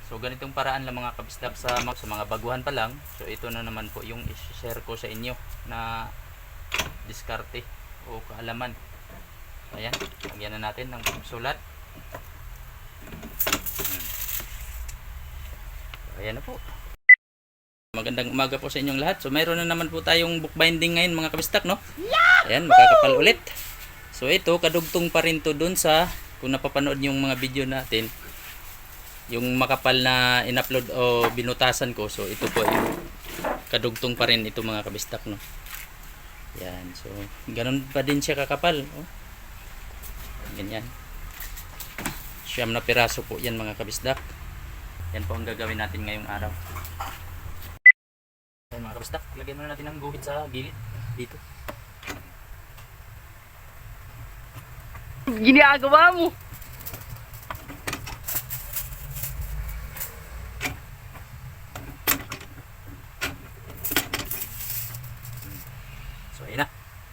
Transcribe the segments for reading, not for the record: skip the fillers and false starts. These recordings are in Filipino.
So ganitong paraan lang mga kabisdak sa mga baguhan pa lang. So ito na naman po yung i-share ko sa inyo na diskarte o kaalaman. Ayan, lagyan na natin ng sulat. Ayan na po. Magandang umaga po sa inyong lahat. So mayroon na naman po tayong bookbinding ngayon mga kabisdak, no? Ayan, makakapal ulit. So ito, kadugtong pa rin to dun sa, kung napapanood yung mga video natin, yung makapal na in-upload o binutasan ko. So ito po yung kadugtong pa rin ito mga kabisdak, no? Yan, so ganun pa din siya kakapal, oh. Ganyan. Siyam na piraso po yan mga kabisdak. Yan po ang gagawin natin ngayong araw. Yan mga kabisdak, lagyan muna natin ng guhit sa gilid dito. Ginagawa mo. So ayun na,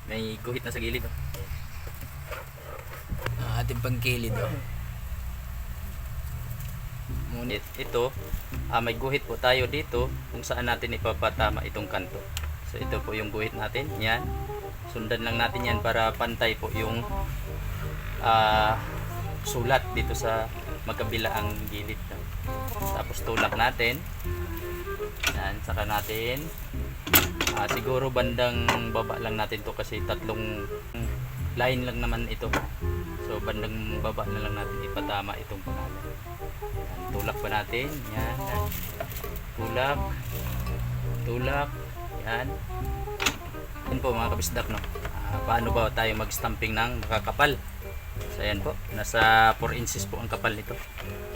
may guhit na sa gilid, oh. Ating pangkilid, oh. Ngunit ito, may guhit po tayo dito kung saan natin ipapatama itong kanto. So ito po yung guhit natin, yan. Sundan lang natin yan para pantay po yung sulat dito sa magkabilaang gilid. Tapos tulak natin. Yan, saka natin. Siguro bandang baba lang natin to kasi tatlong line lang naman ito. So bandang baba na lang natin ipatama itong pangalan. Yan, tulak pa natin. Yan. Tulak. Tulak. Yan. Yan po mga kabisdak, no. Paano ba tayo mag-stamping ng makakapal? So ayan po, nasa 4 inches po ang kapal nito.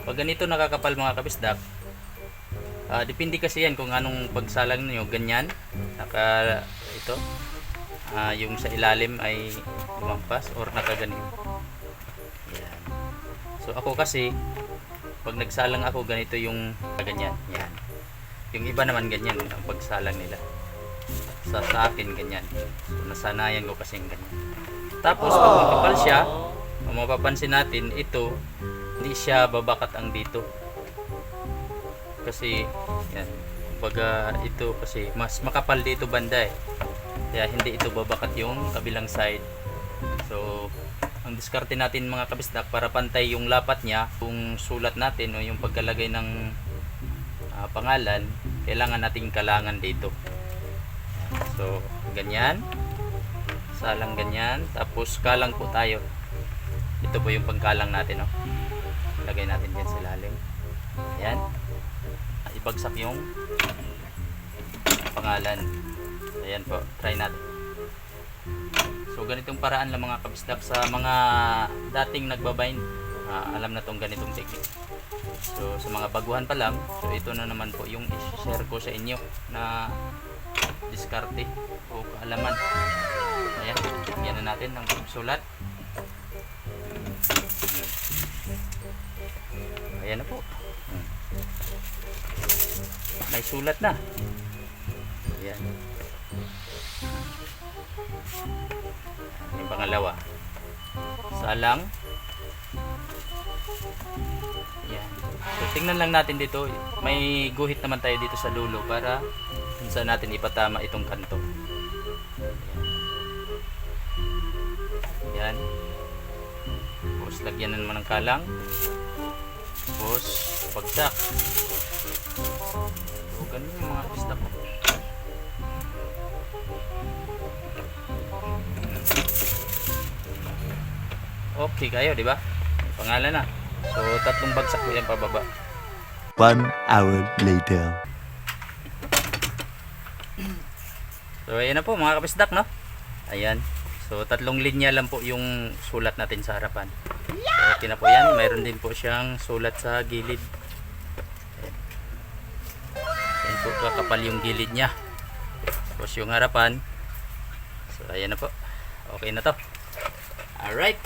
Pag ganito nakakapal mga kabisdak, depende kasi yan kung anong pagsalang niyo, ganyan. Ito, yung sa ilalim ay lumampas or nakaganito. Yan. So ako kasi, pag nagsalang ako ganito yung ganyan. Yan. Yung iba naman ganyan ang pagsalang nila. Sa akin ganyan. So nasanayan ko kasi ganyan. Tapos pag makapal siya, mapapansin natin ito, hindi siya babakat ang dito. Kasi yan, baga ito kasi mas makapal dito banda, eh. Kaya hindi ito babakat yung kabilang side. So ang diskarte natin mga kabisdak para pantay yung lapat niya, kung sulat natin o yung pagkalagay ng pangalan, kailangan nating kalangan dito. So ganyan, salang ganyan, tapos kalang po tayo. Ito po yung pangkalang natin, no? Lagay natin dyan sa ilalim. Ayan. Ibagsak yung pangalan. Ayan po, try natin. So ganitong paraan lang mga kabisdak sa mga dating nagbabind. Alam na tong ganitong technique. So sa mga baguhan pa lang, so ito na naman po yung i-share ko sa inyo na diskarte o kaalaman. Ayan, yan na natin ng sulat. Ayan na po. May sulat na. Ayan. Yung pangalawa. Salang. Ayan. So tingnan lang natin dito. May guhit naman tayo dito sa dulo para kung saan natin ipatama itong kanto. Ayan. Tapos lagyan na naman ng kalang. Tapos bagsak. So ganun yung mga pista ko. Okay kayo, di ba? May pangalan na. So 3 bagsak ko yan pababa. 1 hour later. So ayan na po mga kabisdak, no? Ayan. So 3 linya lang po yung sulat natin sa harapan. So okay na po yan. Mayroon din po siyang sulat sa gilid. Ayan. Ayan po, kakapal yung gilid niya. Tapos yung harapan. So ayan na po. Okay na to. Alright.